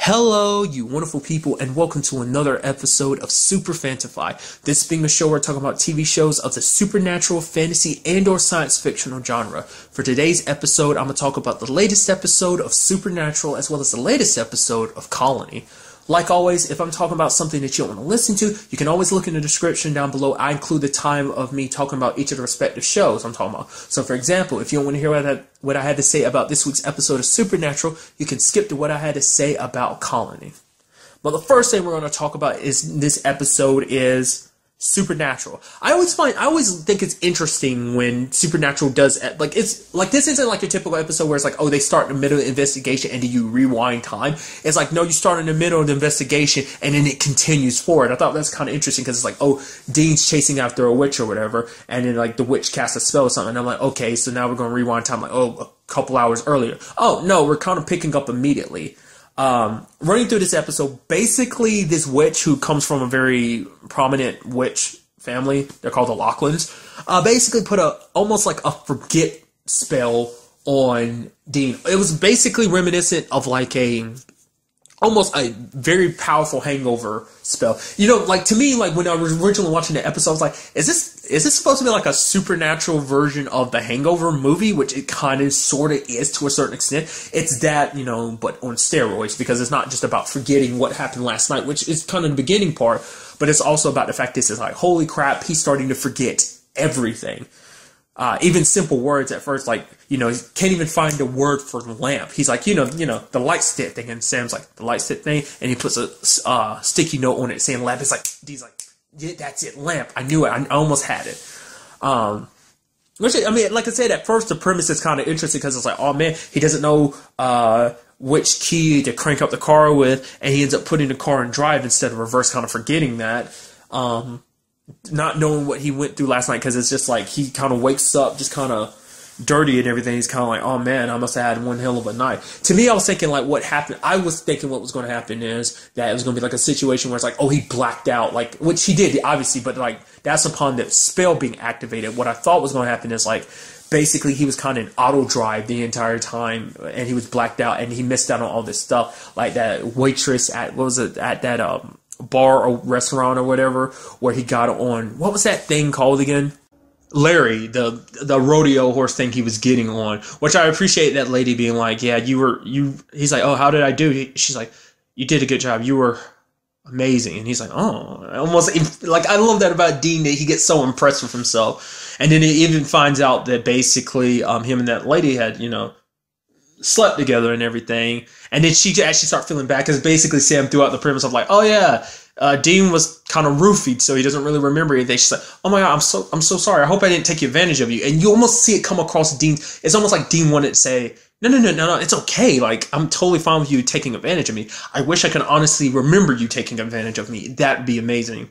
Hello, you wonderful people, and welcome to another episode of Super-Fanta-Fi. This being a show where we're talking about TV shows of the supernatural, fantasy, and/or science fictional genre. For today's episode, I'm going to talk about the latest episode of Supernatural as well as the latest episode of Colony. Like always, if I'm talking about something that you don't want to listen to, you can always look in the description down below. I include the time of me talking about each of the respective shows I'm talking about. So, for example, if you don't want to hear what I had to say about this week's episode of Supernatural, you can skip to what I had to say about Colony. But the first thing we're going to talk about is this episode is Supernatural. I always think it's interesting when Supernatural does, like, it's like, this isn't like your typical episode where it's like, oh, they start in the middle of the investigation and do you rewind time. It's like, no, you start in the middle of the investigation and then it continues forward. I thought that's kind of interesting because it's like, oh, Dean's chasing after a witch or whatever, and then like the witch casts a spell or something, and I'm like, okay, so now we're going to rewind time, like, oh, a couple hours earlier. Oh, no, we're kind of picking up immediately. Running through this episode, basically this witch who comes from a very prominent witch family, they're called the Lachlan's, basically put almost like a forget spell on Dean. It was basically reminiscent of like almost a very powerful hangover spell. You know, like, to me, like, when I was originally watching the episode, I was like, is this supposed to be like a supernatural version of the Hangover movie? Which it kind of sort of is to a certain extent. It's that, you know, but on steroids, because it's not just about forgetting what happened last night, which is kind of the beginning part, but it's also about the fact this is like, holy crap, he's starting to forget everything. Even simple words at first, like, you know, he can't even find a word for the lamp. He's like, you know, the light stick thing, and Sam's like, the light stick thing, and he puts a sticky note on it saying lamp. It's like, he's like, yeah, that's it, lamp. I knew it. I almost had it. Which, I mean, like I said, at first the premise is kind of interesting because it's like, oh man, he doesn't know which key to crank up the car with, and he ends up putting the car in drive instead of reverse, kind of forgetting that. Not knowing what he went through last night, because it's just like he kind of wakes up just kind of dirty and everything. He's kind of like, oh man, I must have had one hell of a night. To me, I was thinking like what happened. I was thinking what was going to happen is that it was going to be like a situation where it's like, oh, he blacked out, like, which he did obviously, but like that's upon the spell being activated. What I thought was going to happen is like basically he was kind of in auto drive the entire time and he was blacked out and he missed out on all this stuff, like that waitress at that bar or restaurant or whatever, where he got on, what was that thing called again? Larry, the rodeo horse thing he was getting on, which I appreciate that lady being like, yeah, he's like, oh, how did I do? She's like, you did a good job. You were amazing. And he's like, oh, almost like, I love that about Dean, that he gets so impressed with himself. And then he even finds out that basically him and that lady had, you know, slept together and everything, and then she actually started feeling bad because basically Sam threw out the premise of like, oh yeah, Dean was kind of roofied, so he doesn't really remember anything. She's like, oh my god, I'm so sorry. I hope I didn't take advantage of you. And you almost see it come across Dean. It's almost like Dean wanted to say, no, it's okay. Like, I'm totally fine with you taking advantage of me. I wish I could honestly remember you taking advantage of me. That'd be amazing.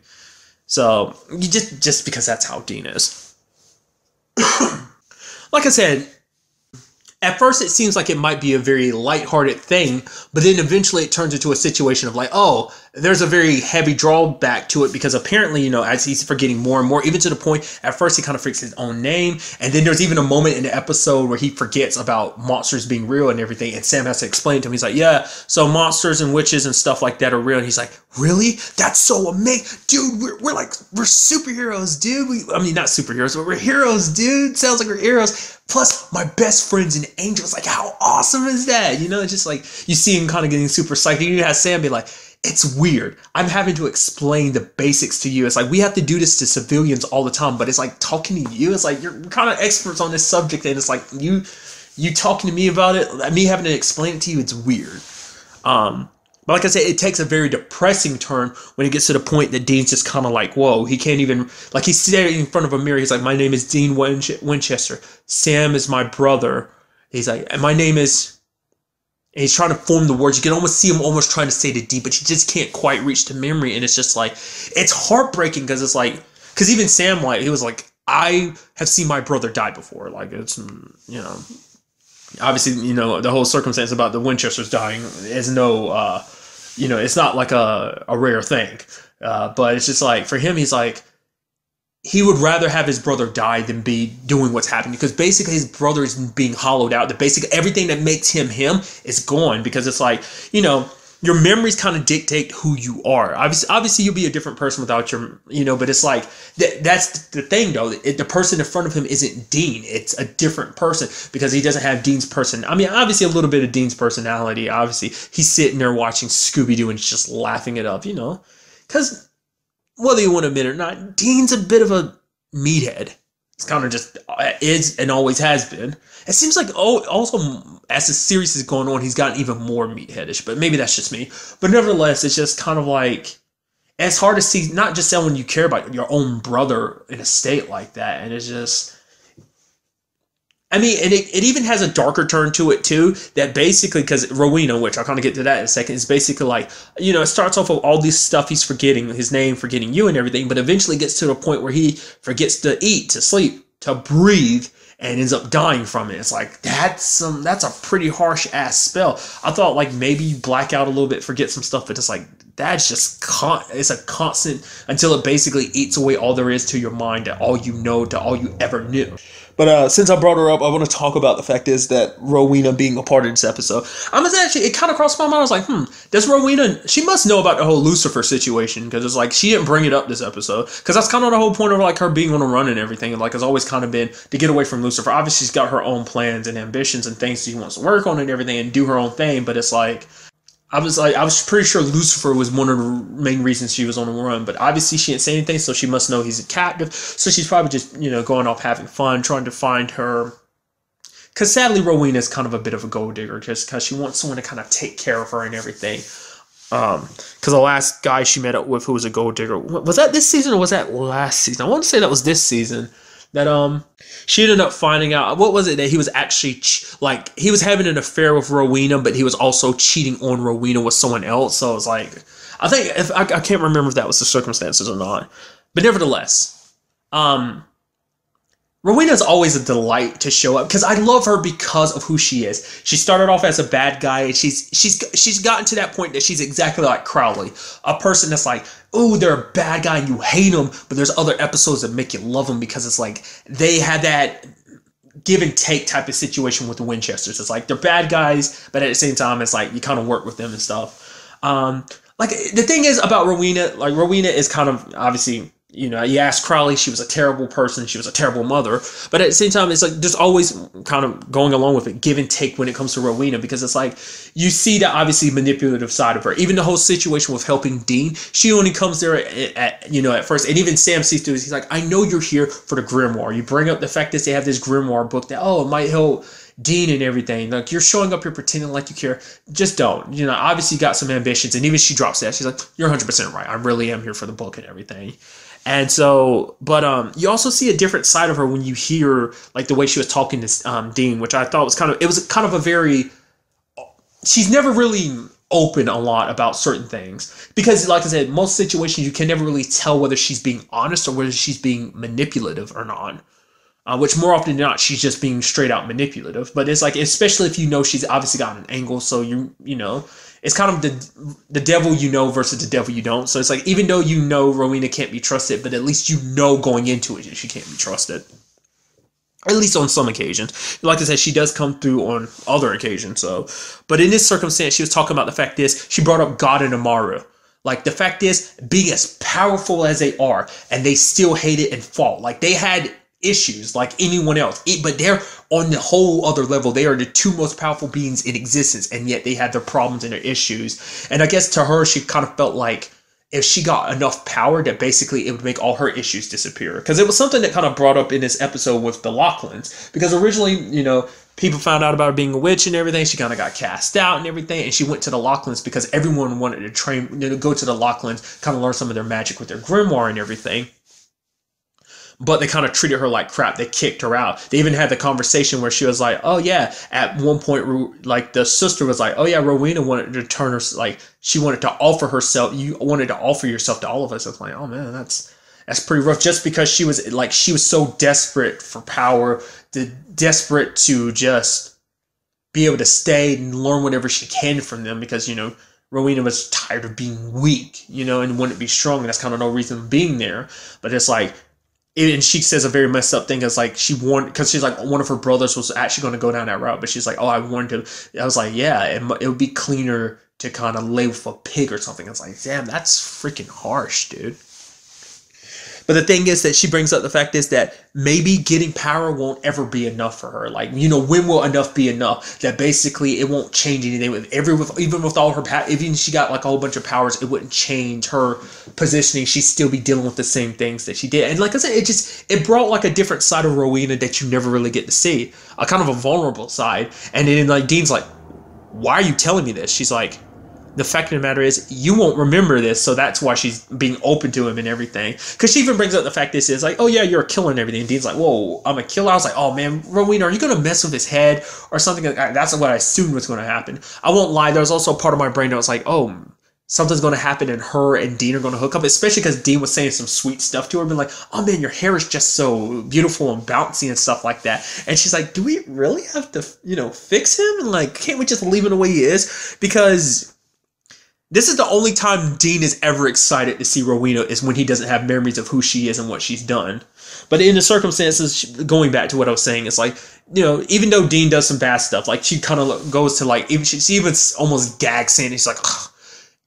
So you just because that's how Dean is. Like I said, at first, it seems like it might be a very lighthearted thing, but then eventually it turns into a situation of like, oh, there's a very heavy drawback to it because apparently, you know, as he's forgetting more and more, even to the point, at first he kind of forgets his own name, and then there's even a moment in the episode where he forgets about monsters being real and everything, and Sam has to explain to him. He's like, yeah, so monsters and witches and stuff like that are real, and he's like, really? That's so amazing, dude. We're superheroes, dude. I mean, not superheroes, but we're heroes, dude. Sounds like we're heroes. Plus, my best friend's an angel. It's like, how awesome is that? You know, it's just like, you see him kind of getting super psyched. You have Sam be like, it's weird. I'm having to explain the basics to you. It's like, we have to do this to civilians all the time, but it's like talking to you. It's like, you're kind of experts on this subject, and it's like, you talking to me about it, me having to explain it to you, it's weird. But like I said, it takes a very depressing turn when it gets to the point that Dean's just kind of like, whoa, he can't even, like, he's standing in front of a mirror. He's like, my name is Dean Winchester. Sam is my brother. He's like, and my name is, and he's trying to form the words. You can almost see him almost trying to say the D, but you just can't quite reach the memory. And it's just like, it's heartbreaking because it's like, because even Sam, like, he was like, I have seen my brother die before. Like, it's, you know, obviously, you know, the whole circumstance about the Winchesters dying is no, you know, it's not like a rare thing. But it's just like, for him, he's like, he would rather have his brother die than be doing what's happening, because basically his brother is being hollowed out. The basic everything that makes him is gone, because it's like, you know, your memories kind of dictate who you are. Obviously you'll be a different person without your, but it's like, that's the thing though. The person in front of him isn't Dean. It's a different person because he doesn't have Dean's person. I mean, obviously a little bit of Dean's personality. Obviously he's sitting there watching Scooby-Doo and just laughing it up, because whether you want to admit it or not, Dean's a bit of a meathead. It's kind of just is and always has been. It seems like also as the series is going on, he's gotten even more meatheadish. But maybe that's just me. But nevertheless, it's just kind of like, it's hard to see not just someone you care about, your own brother in a state like that. And it's just, I mean, and it even has a darker turn to it too. That basically, because Rowena, which I'll kind of get to that in a second, is basically like, it starts off with all this stuff he's forgetting, his name, forgetting you and everything, but eventually gets to the point where he forgets to eat, to sleep, to breathe, and ends up dying from it. It's like, that's a pretty harsh ass spell. I thought like maybe you black out a little bit, forget some stuff, but it's like, that's just it's a constant until it basically eats away all there is to your mind, to all you know, to all you ever knew. But since I brought her up, I want to talk about the fact is that Rowena being a part of this episode. It kind of crossed my mind. I was like, does Rowena, she must know about the whole Lucifer situation, because it's like, she didn't bring it up this episode, because that's kind of the whole point of like her being on a run and everything, and like it's always kind of been to get away from Lucifer. Obviously she's got her own plans and ambitions and things she wants to work on and everything and do her own thing, but it's like, I was pretty sure Lucifer was one of the main reasons she was on the run, but obviously she didn't say anything, so she must know he's a captive. So she's probably just, going off having fun, trying to find her. Because sadly, Rowena is kind of a bit of a gold digger, just because she wants someone to kind of take care of her and everything. Because the last guy she met up with who was a gold digger, was that this season or was that last season? I want to say that was this season. That she ended up finding out, what was it, that he was actually he was having an affair with Rowena, but he was also cheating on Rowena with someone else. So it was like, I think I can't remember if that was the circumstances or not, but nevertheless, Rowena is always a delight to show up because I love her because of who she is. She started off as a bad guy, and she's gotten to that point that she's exactly like Crowley, a person that's like, oh, they're a bad guy and you hate them, but there's other episodes that make you love them because it's like they had that give and take type of situation with the Winchesters. It's like they're bad guys, but at the same time, it's like you kind of work with them and stuff. Like the thing is about Rowena, like Rowena is kind of obviously, you ask Crowley, she was a terrible person, she was a terrible mother, but at the same time, it's like there's always kind of going along with it, give and take when it comes to Rowena, because it's like you see the obviously manipulative side of her. Even the whole situation with helping Dean, she only comes there at first, and even Sam sees through it. He's like, I know you're here for the grimoire. You bring up the fact that they have this grimoire book that, it might help Dean and everything. Like, you're showing up here pretending like you care. Just don't. Obviously you got some ambitions, and even she drops that. She's like, you're 100% right. I really am here for the book and everything. And so, but you also see a different side of her when you hear like the way she was talking to Dean, which I thought was kind of a very, she's never really open a lot about certain things, because like I said, most situations you can never really tell whether she's being honest or whether she's being manipulative or not. Which more often than not, she's just being straight out manipulative. But it's like, especially if she's obviously got an angle, so it's kind of the devil versus the devil you don't. So it's like, even though Rowena can't be trusted, but at least going into it, she can't be trusted. At least on some occasions. Like I said, she does come through on other occasions. So, but in this circumstance, she was talking about the fact is, she brought up God and Amaru. Like, the fact is, being as powerful as they are, and they still hate it and fought. Like, they had issues like anyone else, but they're on the whole other level. They are the two most powerful beings in existence, and yet they had their problems and their issues. And I guess to her, she kind of felt like if she got enough power that basically it would make all her issues disappear. Because it was something that kind of brought up in this episode with the Lachlan's, because originally, people found out about her being a witch and everything. She kind of got cast out and everything, and she went to the Lachlan's because everyone wanted to go to the Lachlan's, kind of learn some of their magic with their grimoire and everything. But they kind of treated her like crap. They kicked her out. They even had the conversation where she was like, oh yeah, at one point, like the sister was like, oh yeah, Rowena wanted to turn her, like she wanted to offer herself. You wanted to offer yourself to all of us. I was like, oh man, that's pretty rough. Just because she was so desperate for power, desperate to just be able to stay and learn whatever she can from them, because, Rowena was tired of being weak, and wouldn't be strong. And that's kind of no reason being there. But it's like, and she says a very messed up thing. It's like because she's like, one of her brothers was actually going to go down that route, but she's like, oh, I warned him. I was like, yeah, it would be cleaner to kind of lay with a pig or something. It's like, damn, that's freaking harsh, dude. But the thing is that she brings up the fact is that maybe getting power won't ever be enough for her. Like, you know, when will enough be enough? That basically it won't change anything. Even with all her power, even if she got like a whole bunch of powers, it wouldn't change her positioning. She'd still be dealing with the same things that she did. And like I said, it brought like a different side of Rowena that you never really get to see. A kind of a vulnerable side. And then like Dean's like, why are you telling me this? She's like, the fact of the matter is, you won't remember this, so that's why she's being open to him and everything. Because she even brings up the fact this is like, oh yeah, you're a killer and everything. And Dean's like, whoa, I'm a killer? I was like, oh man, Rowena, are you going to mess with his head or something? That's what I assumed was going to happen. I won't lie, there was also a part of my brain that was like, oh, something's going to happen and her and Dean are going to hook up, especially because Dean was saying some sweet stuff to her, being like, oh man, your hair is just so beautiful and bouncy and stuff like that. And she's like, do we really have to, you know, fix him? And like, can't we just leave him the way he is? Because this is the only time Dean is ever excited to see Rowena is when he doesn't have memories of who she is and what she's done. But in the circumstances, going back to what I was saying, it's like, you know, even though Dean does some bad stuff, like she kind of goes to like, even she even almost gags saying, she's like,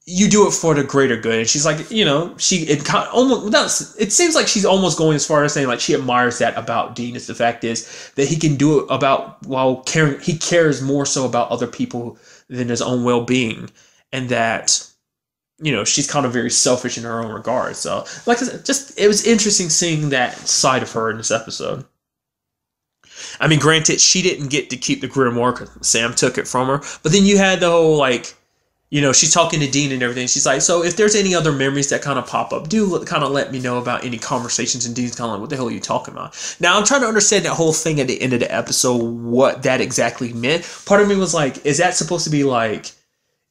you do it for the greater good. And she's like, you know, it seems like she's almost going as far as saying like she admires that about Dean. Is the fact is that he can do it about while caring. He cares more so about other people than his own well-being. And that, you know, she's kind of very selfish in her own regard. So, like I said, it was interesting seeing that side of her in this episode. I mean, granted, she didn't get to keep the grimoire because Sam took it from her. But then you had the whole, like, you know, she's talking to Dean and everything. She's like, so if there's any other memories that kind of pop up, do kind of let me know about any conversations. And Dean's kind of like, what the hell are you talking about? Now, I'm trying to understand that whole thing at the end of the episode, what that exactly meant. Part of me was like, is that supposed to be like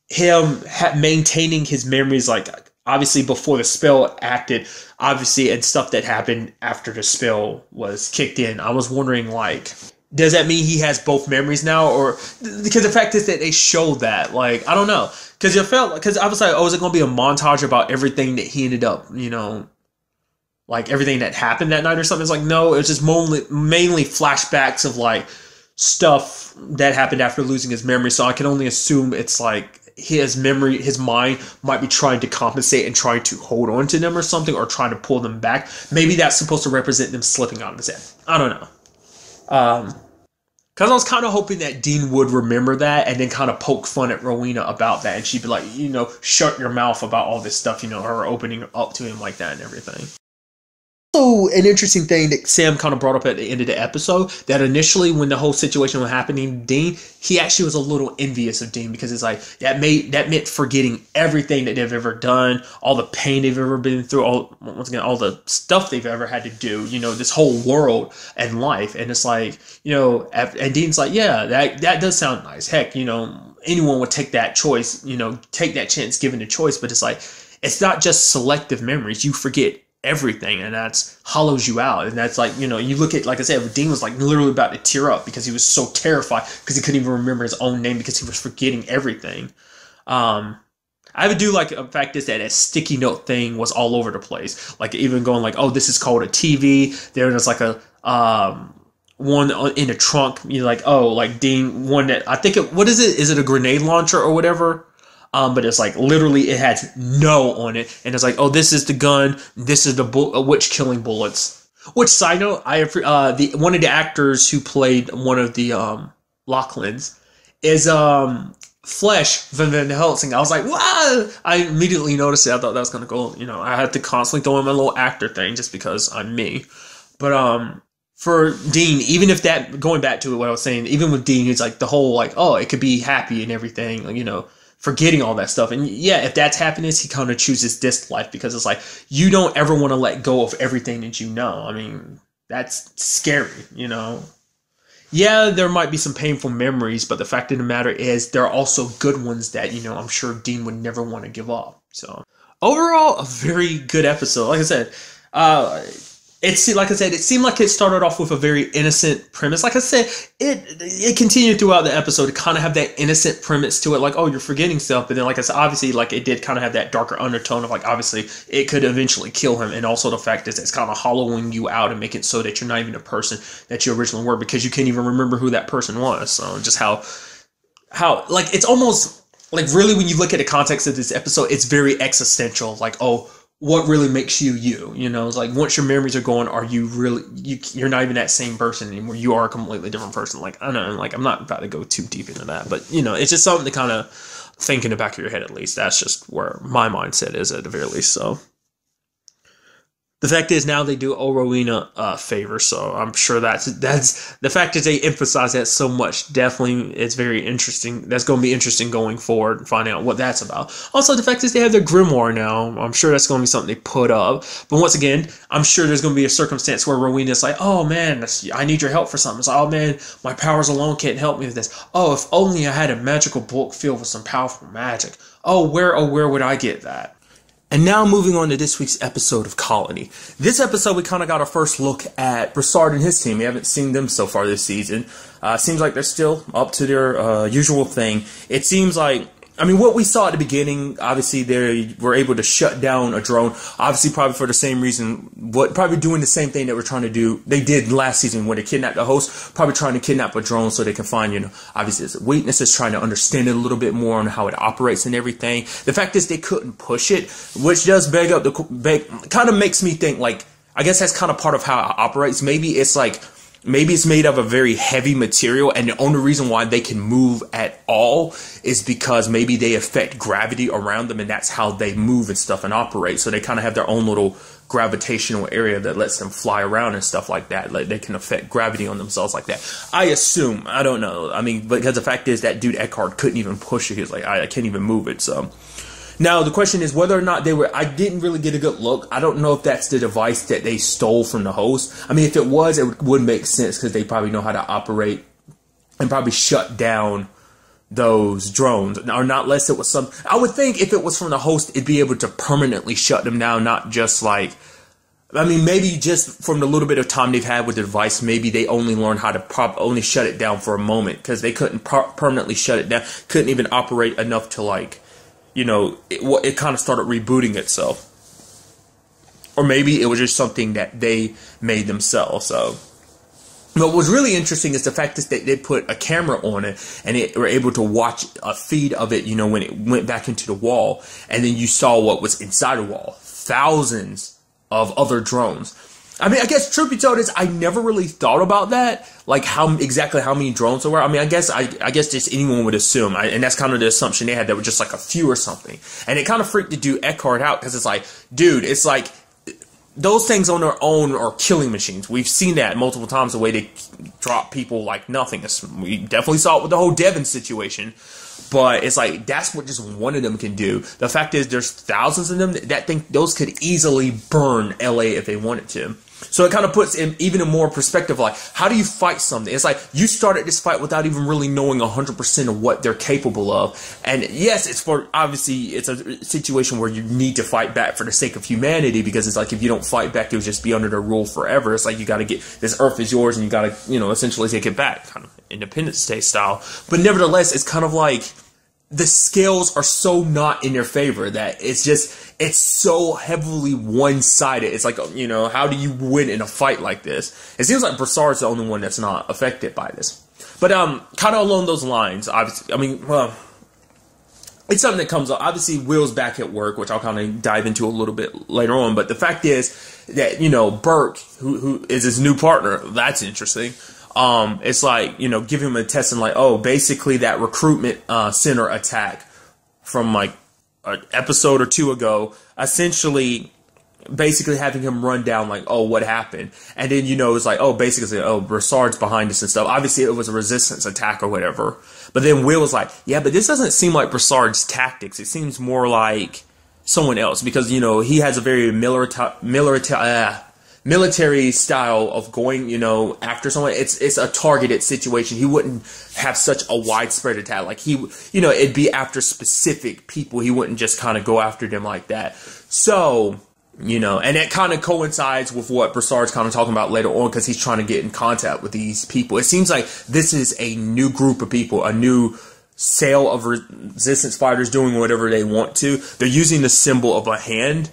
him maintaining his memories, like obviously before the spell acted, obviously, and stuff that happened after the spell was kicked in? I was wondering, like, does that mean he has both memories now? Or because the fact is that they showed that, like, I don't know, because I was like, oh, is it going to be a montage about everything that he ended up, you know, like everything that happened that night or something? It's like, no, it's just mainly flashbacks of like stuff that happened after losing his memory. So I can only assume it's like his mind might be trying to compensate and trying to hold on to them or something, or trying to pull them back. Maybe that's supposed to represent them slipping out of his head. I don't know. Because I was kind of hoping that Dean would remember that and then kind of poke fun at Rowena about that. And she'd be like, you know, shut your mouth about all this stuff, you know, her opening up to him like that and everything. Also, an interesting thing that Sam kind of brought up at the end of the episode, that initially when the whole situation was happening, Dean, he actually was a little envious of Dean, because it's like that meant forgetting everything that they've ever done, all the pain they've ever been through, all the stuff they've ever had to do, you know, this whole world and life. And it's like, you know, and Dean's like, yeah, that does sound nice. Heck, you know, anyone would take that choice, you know, take that chance given the choice. But it's like, it's not just selective memories. You forget everything, and that's hollows you out. And that's like, you know, you look at, like I said, Dean was like literally about to tear up because he was so terrified because he couldn't even remember his own name because he was forgetting everything. I would do like the fact is that sticky note thing was all over the place, like even going like, oh, this is called a TV. There's like a one in the trunk, you know, like, oh, like Dean, one that I think what is it? Is it a grenade launcher or whatever? But it's like literally it has no on it, and it's like, oh, this is the gun, this is the witch killing bullets. Which, side note, one of the actors who played one of the Lachlan's is Flesh from Van Helsing. I was like, wow! I immediately noticed it. I thought that was gonna go. You know, I had to constantly throw in my little actor thing just because I'm me. But for Dean, even if that, going back to what I was saying, even with Dean, it's like the whole like, oh, it could be happy and everything, you know, forgetting all that stuff. And yeah, if that's happiness, he kind of chooses this life, because it's like, you don't ever want to let go of everything that you know. I mean, that's scary, you know. Yeah, there might be some painful memories, but the fact of the matter is there are also good ones that, you know, I'm sure Dean would never want to give up. So overall, a very good episode. Like I said, it seemed like it started off with a very innocent premise. Like I said, it continued throughout the episode to kind of have that innocent premise to it, like, oh, you're forgetting stuff. But then, like I said, obviously, like, it did kind of have that darker undertone of, like, obviously, it could eventually kill him. And also the fact is it's kind of hollowing you out and making it so that you're not even a person that you originally were, because you can't even remember who that person was. So just how like, it's almost, like really when you look at the context of this episode, it's very existential. Like, oh, what really makes you you? You know, it's like once your memories are gone, are you really you're not even that same person anymore. You are a completely different person. Like, I don't know, like I'm not about to go too deep into that, but you know, it's just something to kind of think in the back of your head at least. That's just where my mindset is at the very least. So the fact is now they do owe Rowena a favor, so I'm sure that's the fact that they emphasize that so much. Definitely, it's very interesting. That's going to be interesting going forward and finding out what that's about. Also, the fact is they have their grimoire now. I'm sure that's going to be something they put up. But once again, I'm sure there's going to be a circumstance where Rowena's like, oh man, I need your help for something. It's like, oh man, my powers alone can't help me with this. Oh, if only I had a magical book filled with some powerful magic. Oh, where would I get that? And now moving on to this week's episode of Colony. This episode, we kind of got our first look at Broussard and his team. We haven't seen them so far this season. Seems like they're still up to their usual thing. It seems like, I mean, what we saw at the beginning, obviously they were able to shut down a drone. Obviously, probably for the same reason, probably doing the same thing that we're trying to do. They did last season when they kidnapped the host, probably trying to kidnap a drone so they can find, you know, obviously its weaknesses, trying to understand it a little bit more on how it operates and everything. The fact is they couldn't push it, which does kind of makes me think, like, I guess that's kind of part of how it operates. Maybe it's made of a very heavy material, and the only reason why they can move at all is because maybe they affect gravity around them, and that's how they move and stuff and operate. So they kind of have their own little gravitational area that lets them fly around and stuff like that. Like they can affect gravity on themselves like that. I assume. I don't know. I mean, because the fact is that dude Eckhart couldn't even push it. He was like, I can't even move it. So now, the question is whether or not they were... I didn't really get a good look. I don't know if that's the device that they stole from the host. I mean, if it was, it would make sense because they probably know how to operate and probably shut down those drones. Or not unless it was some... I would think if it was from the host, it'd be able to permanently shut them down, not just like... I mean, maybe just from the little bit of time they've had with the device, maybe they only learned how to only shut it down for a moment because they couldn't permanently shut it down. Couldn't even operate enough to, like... You know, it kind of started rebooting itself. Or maybe it was just something that they made themselves. So, what was really interesting is the fact that they put a camera on it and it were able to watch a feed of it, you know, when it went back into the wall. And then you saw what was inside the wall. Thousands of other drones. I mean, I guess truth be told is I never really thought about that, like exactly how many drones there were. I mean, I guess just anyone would assume, and that's kind of the assumption they had, that were just like a few or something. And it kind of freaked the dude Eckhart out because it's like, dude, it's like those things on their own are killing machines. We've seen that multiple times, the way they drop people like nothing. We definitely saw it with the whole Devon situation. But it's like, that's what just one of them can do. The fact is, there's thousands of them those could easily burn LA if they wanted to. So it kind of puts in even a more perspective, like, how do you fight something? It's like, you started this fight without even really knowing 100% of what they're capable of. And yes, obviously, it's a situation where you need to fight back for the sake of humanity, because it's like, if you don't fight back, you'll just be under their rule forever. It's like, you got to get, this earth is yours, and you got to, you know, essentially take it back, kind of Independence Day style. But nevertheless, it's kind of like, the scales are so not in their favor that it's so heavily one-sided. It's like, you know, how do you win in a fight like this? It seems like Broussard's the only one that's not affected by this. But kind of along those lines, obviously, I mean, well, it's something that comes up. Obviously, Will's back at work, which I'll kind of dive into a little bit later on. But the fact is that, you know, Burke, who is his new partner, that's interesting. It's like, you know, give him a test and like, oh, basically that recruitment center attack from like an episode or two ago, essentially basically having him run down like, oh, what happened? And then, you know, it's like, oh, basically, oh, Broussard's behind us and stuff. Obviously, it was a resistance attack or whatever. But then Will was like, yeah, but this doesn't seem like Broussard's tactics. It seems more like someone else, because, you know, he has a very military style of going, you know, after someone. It's a targeted situation. He wouldn't have such a widespread attack. Like, he, you know, it'd be after specific people. He wouldn't just kind of go after them like that. So, you know, and that kind of coincides with what Broussard's kind of talking about later on, because he's trying to get in contact with these people. It seems like this is a new group of people, a new sale of resistance fighters doing whatever they want to. They're using the symbol of a hand,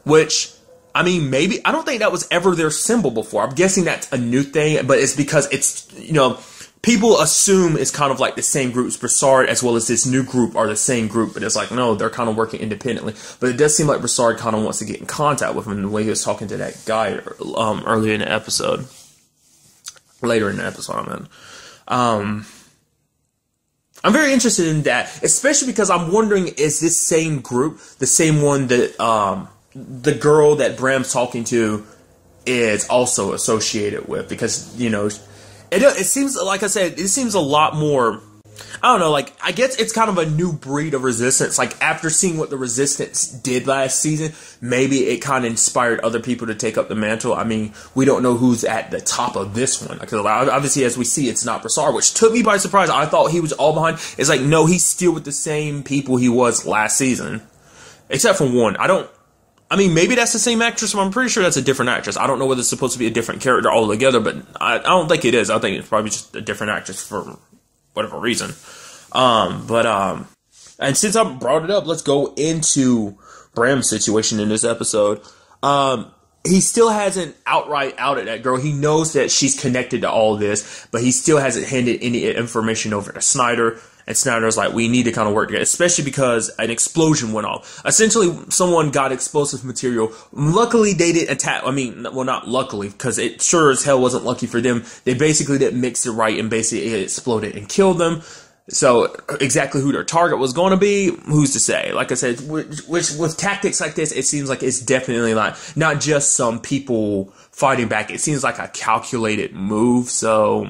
which, I mean, maybe, I don't think that was ever their symbol before. I'm guessing that's a new thing, but it's because it's, you know, people assume it's kind of like the same groups. Broussard as well as this new group are the same group, but it's like, no, they're kind of working independently. But it does seem like Broussard kind of wants to get in contact with him the way he was talking to that guy earlier in the episode. Later in the episode, I mean. I'm very interested in that, especially because I'm wondering, is this same group the same one that the girl that Bram's talking to is also associated with? Because, you know, it seems, like I said, it seems a lot more, I don't know, like, I guess it's kind of a new breed of resistance. Like, after seeing what the resistance did last season, maybe it kind of inspired other people to take up the mantle. I mean, we don't know who's at the top of this one. Because obviously, as we see, it's not Broussard, which took me by surprise. I thought he was all behind. It's like, no, he's still with the same people he was last season. Except for one. I mean, maybe that's the same actress, but I'm pretty sure that's a different actress. I don't know whether it's supposed to be a different character altogether, but I don't think it is. I think it's probably just a different actress for whatever reason. And since I brought it up, let's go into Bram's situation in this episode. He still hasn't outright outed that girl. He knows that she's connected to all this, but he still hasn't handed any information over to Snyder. And Snyder's like, we need to kind of work together, especially because an explosion went off. Essentially, someone got explosive material. Luckily, they didn't attack. I mean, well, not luckily, because it sure as hell wasn't lucky for them. They basically didn't mix it right, and basically it exploded and killed them. So exactly who their target was going to be, who's to say? Like I said, which with tactics like this, it seems like it's definitely not just some people fighting back. It seems like a calculated move. So,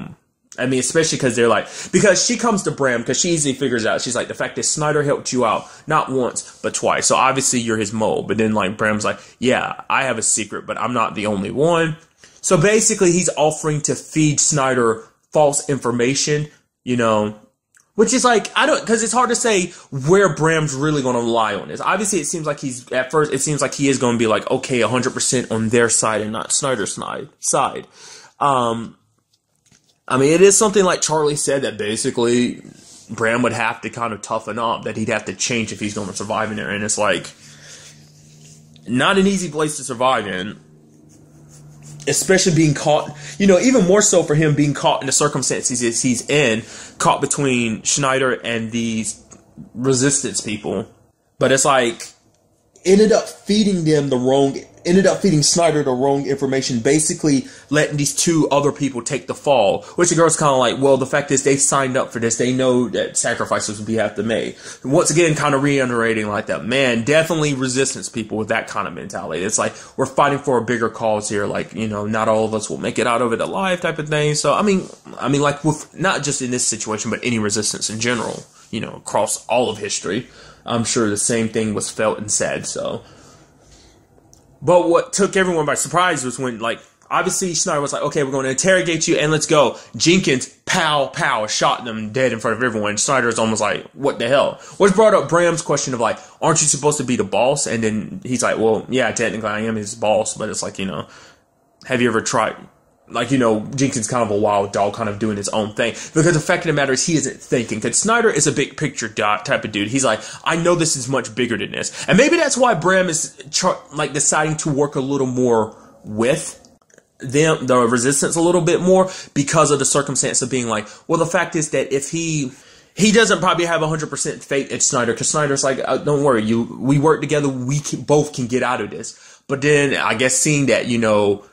I mean, especially because she comes to Bram because she easily figures out, she's like, the fact that Snyder helped you out, not once, but twice. So obviously you're his mole. But then like Bram's like, yeah, I have a secret, but I'm not the only one. So basically he's offering to feed Snyder false information, you know, which is like, because it's hard to say where Bram's really going to lie on this. Obviously, it seems like it seems like he is going to be like, okay, 100% on their side and not Snyder's side. I mean, it is something like Charlie said that basically Bram would have to kind of toughen up, that he'd have to change if he's going to survive in there. And it's like, not an easy place to survive in. Especially being caught, you know, even more so for him being caught in the circumstances he's in, caught between Schneider and these resistance people. But it's like, ended up feeding Snyder the wrong information, basically letting these two other people take the fall. Which the girl's kind of like, well, the fact is they signed up for this. They know that sacrifices would be have to make. Once again, kind of reiterating like that, man, definitely resistance people with that kind of mentality. It's like, we're fighting for a bigger cause here. Like, you know, not all of us will make it out of it alive type of thing. So, I mean, like with not just in this situation, but any resistance in general, you know, across all of history. I'm sure the same thing was felt and said, so. But what took everyone by surprise was when, like, obviously Schneider was like, okay, we're going to interrogate you and let's go. Jenkins, pow, pow, shot them dead in front of everyone. Schneider's almost like, what the hell? Which brought up Bram's question of like, aren't you supposed to be the boss? And then he's like, well, yeah, technically I am his boss, but it's like, you know, have you ever tried? Like, you know, Jenkins kind of a wild dog, kind of doing his own thing. Because the fact of the matter is, he isn't thinking. Because Snyder is a big picture type of dude. He's like, I know this is much bigger than this. And maybe that's why Bram is, like, deciding to work a little more with them, the resistance a little bit more. Because of the circumstance of being like, well, the fact is that if he doesn't probably have 100% faith in Snyder. Because Snyder's like, don't worry, we work together, both can get out of this. But then, I guess seeing that, you know,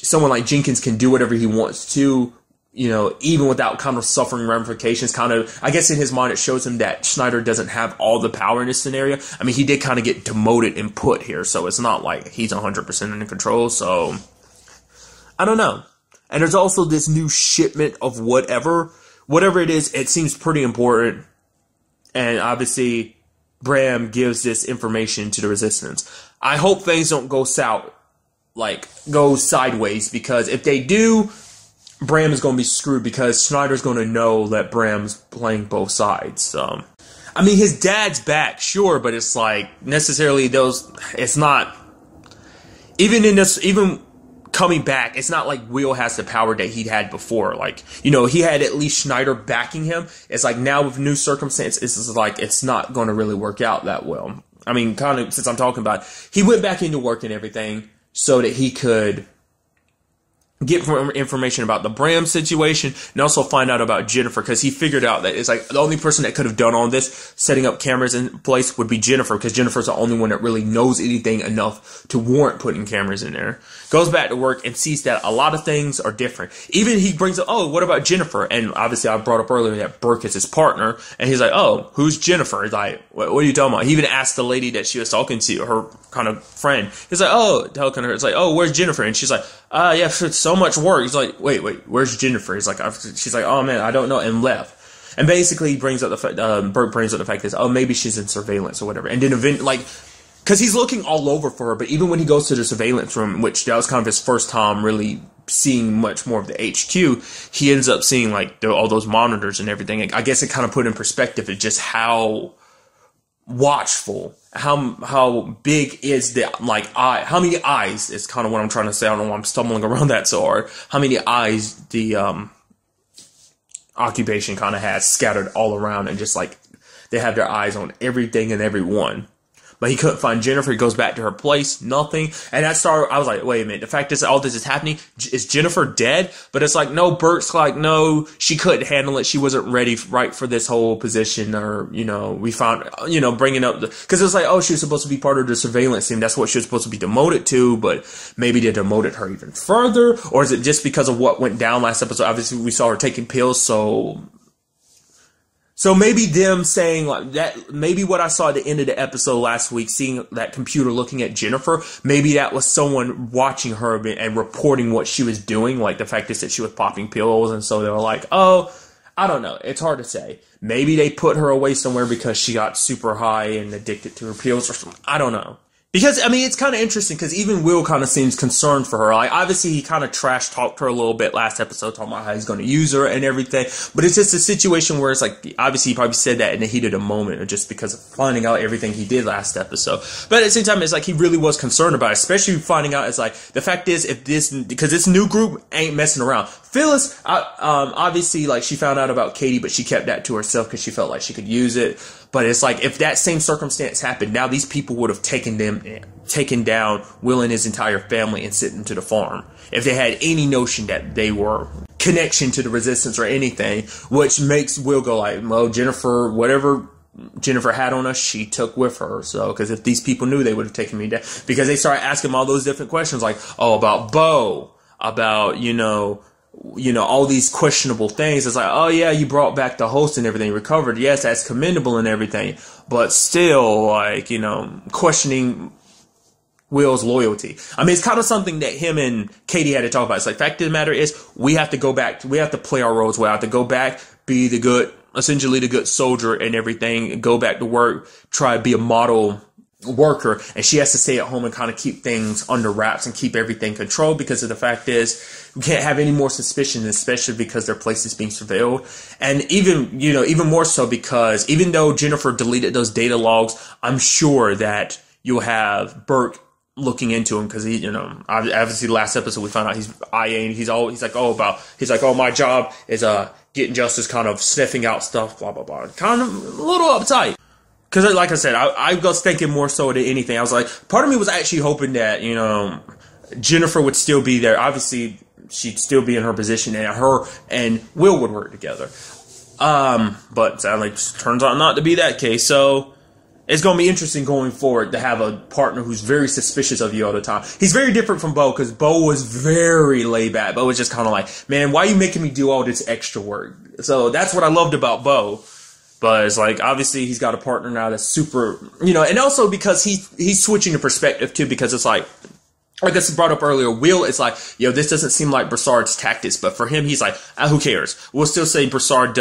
someone like Jenkins can do whatever he wants to, you know, even without kind of suffering ramifications. Kind of, I guess in his mind, it shows him that Schneider doesn't have all the power in this scenario. I mean, he did kind of get demoted and put here, so it's not like he's 100% in control. So, I don't know. And there's also this new shipment of whatever it is. It seems pretty important. And obviously, Bram gives this information to the resistance. I hope things don't go south. Like, go sideways, because if they do, Bram is going to be screwed, because Schneider's going to know that Bram's playing both sides. So, I mean, his dad's back, sure, but it's like, necessarily it's not, even coming back, it's not like Will has the power that he'd had before. Like, you know, he had at least Schneider backing him. It's like, now with new circumstances, it's like, it's not going to really work out that well. I mean, kind of, since I'm talking about, he went back into work and everything, so that he could get more information about the Bram situation, and also find out about Jennifer, because he figured out that it's like the only person that could have done all this, setting up cameras in place, would be Jennifer, because Jennifer's the only one that really knows anything enough to warrant putting cameras in there. Goes back to work and sees that a lot of things are different. Even he brings up, oh, what about Jennifer? And obviously I brought up earlier that Burke is his partner, and he's like, oh, who's Jennifer? He's like, what are you talking about? He even asked the lady that she was talking to, her kind of friend. He's like, oh, telling her, it's like, oh, where's Jennifer? And she's like, yeah, so much work. He's like, wait, where's Jennifer? He's like, she's like, oh man, I don't know, and left. And basically he brings up the fact, Burke brings up the fact that, oh, maybe she's in surveillance or whatever. And then because he's looking all over for her, but even when he goes to the surveillance room, which that was kind of his first time really seeing much more of the HQ, he ends up seeing like all those monitors and everything. I guess it kind of put in perspective of just how watchful, how big is the how many eyes is kind of what I'm trying to say. I don't know why I'm stumbling around that so hard. How many eyes the occupation kind of has scattered all around, and just like they have their eyes on everything and everyone. But he couldn't find Jennifer. He goes back to her place, nothing. And I was like, wait a minute. The fact is all this is happening, is Jennifer dead? But it's like, no, Burke's like, no, she couldn't handle it. She wasn't right for this whole position. Or, we found, bringing up because it's like, oh, she was supposed to be part of the surveillance team. That's what she was supposed to be demoted to. But maybe they demoted her even further. Or is it just because of what went down last episode? Obviously, we saw her taking pills, So maybe them saying like that, maybe what I saw at the end of the episode last week, seeing that computer looking at Jennifer, maybe that was someone watching her and reporting what she was doing, like the fact is that she was popping pills, and so they were like, oh, I don't know, it's hard to say. Maybe they put her away somewhere because she got super high and addicted to her pills or something. I don't know. Because, I mean, it's kind of interesting because even Will kind of seems concerned for her. Like, obviously, he kind of trash-talked her a little bit last episode, talking about how he's going to use her and everything. But it's just a situation where it's like, obviously, he probably said that in the heat of the moment or just because of finding out everything he did last episode. But at the same time, it's like he really was concerned about it, especially finding out, it's like, the fact is, because this new group ain't messing around. Phyllis, obviously, like, she found out about Katie, but she kept that to herself because she felt like she could use it. But it's like, if that same circumstance happened, now these people would have taken down Will and his entire family and sent them to the farm. If they had any notion that they were connection to the resistance or anything, which makes Will go like, well, Jennifer, whatever Jennifer had on us, she took with her. So, because if these people knew, they would have taken me down. Because they started asking him all those different questions, like, oh, about Bo, about, all these questionable things. It's like, oh yeah, you brought back the host and everything, recovered. Yes, that's commendable and everything. But still, like, questioning Will's loyalty. I mean, it's kind of something that him and Katie had to talk about. It's like, fact of the matter is, we have to go back, we have to play our roles. We have to go back, be essentially the good soldier and everything, go back to work, try to be a model worker, and she has to stay at home and kind of keep things under wraps and keep everything controlled, because of the fact is we can't have any more suspicion, especially because their place is being surveilled. And even more so because even though Jennifer deleted those data logs, I'm sure that you'll have Burke looking into him, because he, obviously the last episode we found out he's IA, and he's like, oh, my job is getting justice, kind of sniffing out stuff, blah blah blah, kind of a little uptight. Because, like I said, I was thinking more so than anything. I was like, part of me was actually hoping that, Jennifer would still be there. Obviously, she'd still be in her position, and her and Will would work together. But sadly, it turns out not to be that case. So it's going to be interesting going forward to have a partner who's very suspicious of you all the time. He's very different from Bo, because Bo was very laid back. Bo was just kind of like, man, why are you making me do all this extra work? So that's what I loved about Bo. But it's like, obviously, he's got a partner now that's super, and also because he's switching the perspective too, because it's like I guess brought up earlier, Will is like, this doesn't seem like Broussard's tactics, but for him, he's like, who cares? We'll still say Broussard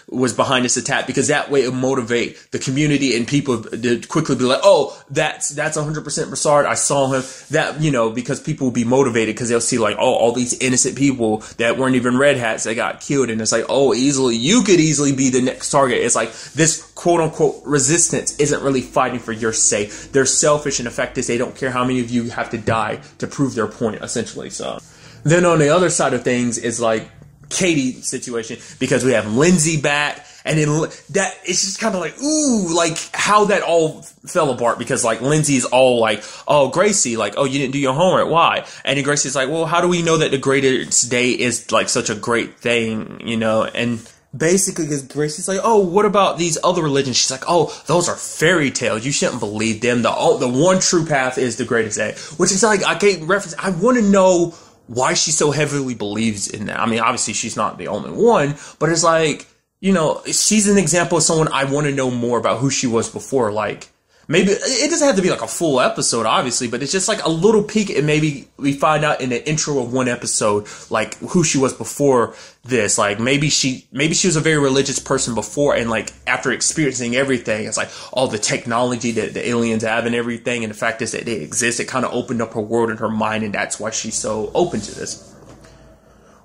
was behind this attack, because that way it'll motivate the community and people to quickly be like, oh, that's 100% Broussard. I saw him. That, because people will be motivated, because they'll see like, oh, all these innocent people that weren't even Red Hats that got killed, and it's like, oh, you could easily be the next target. It's like this quote unquote resistance isn't really fighting for your sake. They're selfish, and the fact is they don't care how many of you have to die to prove their point, essentially. So then on the other side of things is like Katie's situation, because we have Lindsay back, And then that, it's just kind of like, ooh, like how that all fell apart, because like Lindsay's all like, oh, Gracie, like, oh, you didn't do your homework. Why? And then Gracie's like, well, how do we know that the greatest day is like such a great thing, you know? And basically, because Gracie's like, oh, what about these other religions? She's like, oh, those are fairy tales. You shouldn't believe them. The one true path is the greatest day, which is like, I can't reference. I want to know why she so heavily believes in that. I mean, obviously she's not the only one, but it's like, you know, she's an example of someone I want to know more about who she was before. Like, maybe it doesn't have to be like a full episode, obviously, but it's just like a little peek, and maybe we find out in the intro of one episode, like who she was before this. Like maybe she was a very religious person before, and like after experiencing everything, it's like all the technology that the aliens have and everything, and the fact is that they exist, it kind of opened up her world and her mind, and that's why she's so open to this.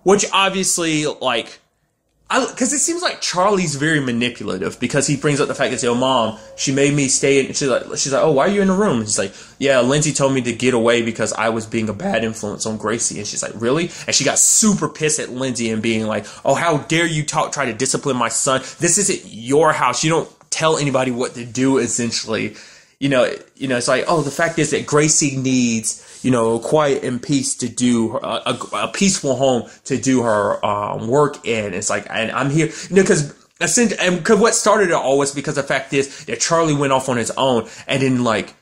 Which obviously, like, because it seems like Charlie's very manipulative, because he brings up the fact that, yo, Mom, she made me stay, and she's like, oh, why are you in the room? And she's like, yeah, Lindsay told me to get away because I was being a bad influence on Gracie. And she's like, really? And she got super pissed at Lindsay and being like, oh, how dare you try to discipline my son? This isn't your house. You don't tell anybody what to do, essentially. You know, it's like, oh, the fact is that Gracie needs, you know, quiet and peace to do a peaceful home to do her work in. It's like, and I'm here, you know, because what started it all was because the fact is that Charlie went off on his own, and then like,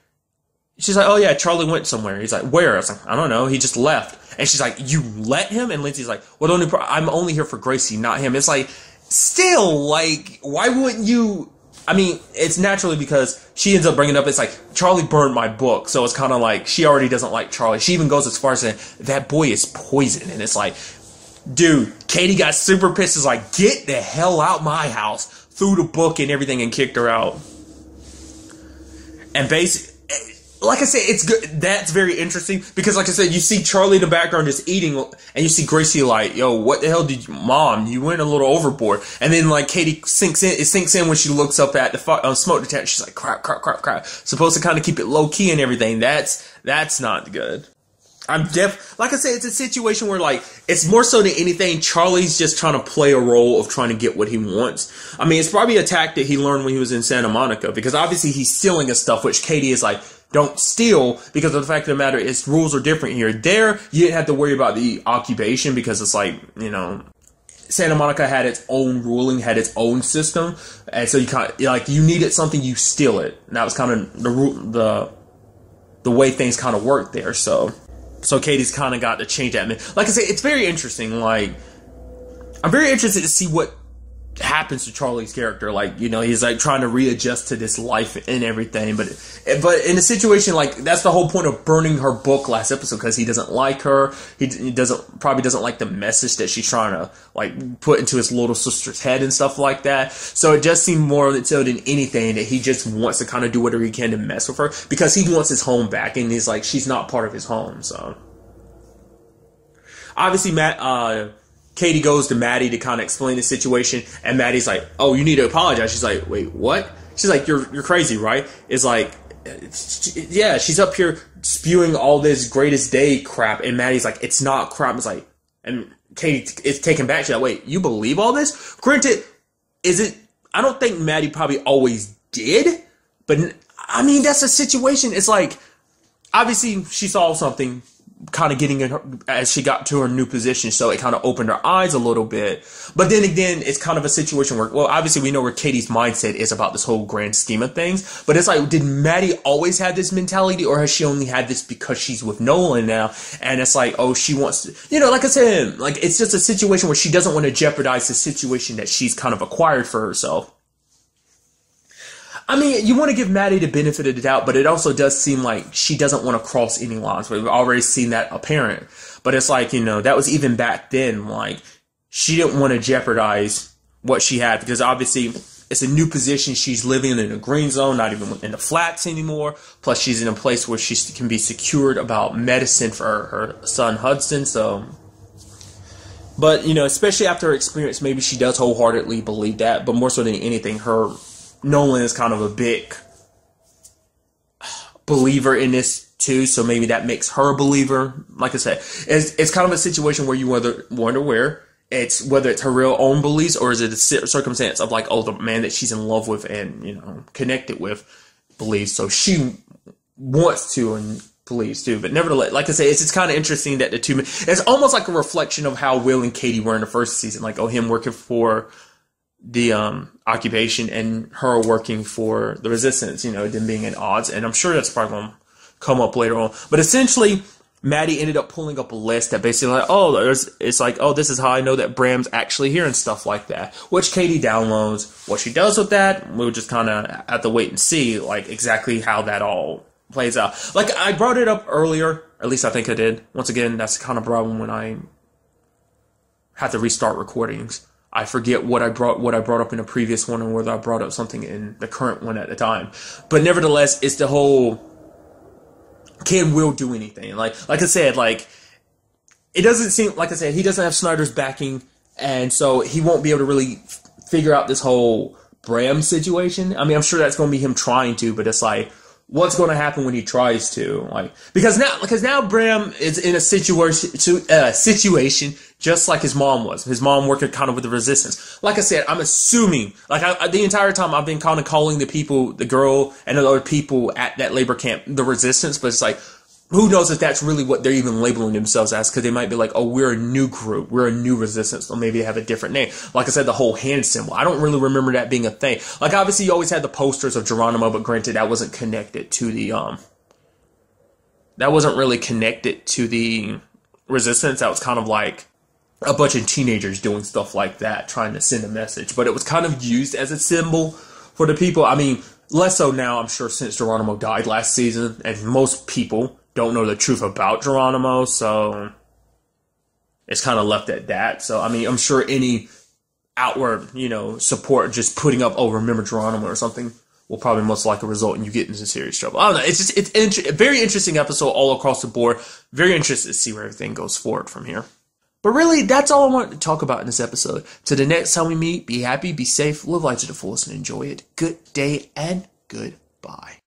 she's like, oh yeah, Charlie went somewhere. He's like, where? I was like, I don't know. He just left. And she's like, you let him? And Lindsay's like, well, I'm only here for Gracie, not him. It's like, still, like, why wouldn't you? I mean, it's naturally because she ends up bringing up, it's like, Charlie burned my book. So it's kind of like, she already doesn't like Charlie. She even goes as far as saying, that boy is poison. And it's like, dude, Katie got super pissed. It's like, get the hell out my house. Threw the book and everything and kicked her out. And basically, like I said, it's good. That's very interesting because, like I said, you see Charlie in the background just eating, and you see Gracie like, yo, what the hell did you, Mom, you went a little overboard. And then, like, Katie sinks in when she looks up at the smoke detector. She's like, crap. Supposed to kind of keep it low key and everything. That's not good. Like I said, it's a situation where, like, it's more so than anything, Charlie's just trying to play a role of trying to get what he wants. I mean, it's probably a tactic he learned when he was in Santa Monica, because obviously he's stealing his stuff, which Katie is like, don't steal, because of the fact of the matter is rules are different here. There, you didn't have to worry about the occupation, because it's like, you know, Santa Monica had its own ruling, had its own system, and so you kind of, like, you needed something, you steal it. And that was kind of the way things kind of worked there, so Katie's kind of got to change that. Like I said, it's very interesting. Like, I'm very interested to see what happens to Charlie's character. Like, you know, he's like trying to readjust to this life and everything. But in a situation like, that's the whole point of burning her book last episode, because he doesn't like her. He probably doesn't like the message that she's trying to like put into his little sister's head and stuff like that. So it just seemed more so than anything that he just wants to kind of do whatever he can to mess with her, because he wants his home back, and he's like, she's not part of his home. So obviously Katie goes to Maddie to kind of explain the situation, and Maddie's like, oh, you need to apologize. She's like, wait, what? She's like, you're crazy, right? It's like, yeah, she's up here spewing all this greatest day crap, and Maddie's like, it's not crap. It's like, and Katie is taken back. She's like, wait, you believe all this? Granted, I don't think Maddie probably always did, but I mean, that's a situation. It's like, obviously she saw something kind of getting in her as she got to her new position, so it kind of opened her eyes a little bit. But then again, it's kind of a situation where, well, obviously we know where Katie's mindset is about this whole grand scheme of things, but it's like, did Maddie always have this mentality, or has she only had this because she's with Nolan now? And it's like, oh, she wants to, you know, like I said, like, it's just a situation where she doesn't want to jeopardize the situation that she's kind of acquired for herself. I mean, you want to give Maddie the benefit of the doubt, but it also does seem like she doesn't want to cross any lines. We've already seen that apparent. But it's like, you know, that was even back then. Like, she didn't want to jeopardize what she had, because obviously it's a new position. She's living in a green zone, not even in the flats anymore. Plus, she's in a place where she can be secured about medicine for her son Hudson. So, but, you know, especially after her experience, maybe she does wholeheartedly believe that. But more so than anything, Nolan is kind of a big believer in this too, so maybe that makes her a believer. Like I said, it's kind of a situation where you wonder where it's whether it's her real own beliefs or is it a circumstance of like, oh, the man that she's in love with and, you know, connected with believes, so she wants to and believes too. But nevertheless, like I say, it's kind of interesting that the two men, it's almost like a reflection of how Will and Katie were in the first season, like, oh, him working for the occupation and her working for the resistance, you know, them being at odds. And I'm sure that's probably going to come up later on. But essentially, Maddie ended up pulling up a list that basically like, oh, it's like, oh, this is how I know that Bram's actually here and stuff like that, which Katie downloads. What she does with that, we'll just kind of have to wait and see, like, exactly how that all plays out. Like, I brought it up earlier, at least I think I did. Once again, that's the kind of problem when I have to restart recordings. I forget what I brought up in a previous one and whether I brought up something in the current one at the time. But nevertheless, it's the whole, can Will do anything? Like I said, like, it doesn't seem, like I said, he doesn't have Snyder's backing, and so he won't be able to really figure out this whole Bram situation. I mean, I'm sure that's going to be him trying to, but it's like, what's going to happen when he tries to? Like, because now Bram is in a situation just like his mom was. His mom working kind of with the resistance. Like I said, I'm assuming, like the entire time I've been kind of calling the people, the girl and the other people at that labor camp, the resistance, but it's like, who knows if that's really what they're even labeling themselves as, because they might be like, oh, we're a new group, we're a new resistance, so maybe they have a different name. Like I said, the whole hand symbol, I don't really remember that being a thing. Like, obviously you always had the posters of Geronimo, but granted, that wasn't connected to the, that wasn't really connected to the resistance. That was kind of like a bunch of teenagers doing stuff like that, trying to send a message, but it was kind of used as a symbol for the people. I mean, less so now, I'm sure, since Geronimo died last season, and most people don't know the truth about Geronimo, so it's kind of left at that. So, I mean, I'm sure any outward, you know, support, just putting up, oh, remember Geronimo or something, will probably most likely result in you getting into serious trouble. I don't know. It's a very interesting episode all across the board. Very interested to see where everything goes forward from here. But really, that's all I wanted to talk about in this episode. Till the next time we meet, be happy, be safe, live life to the fullest, and enjoy it. Good day and goodbye.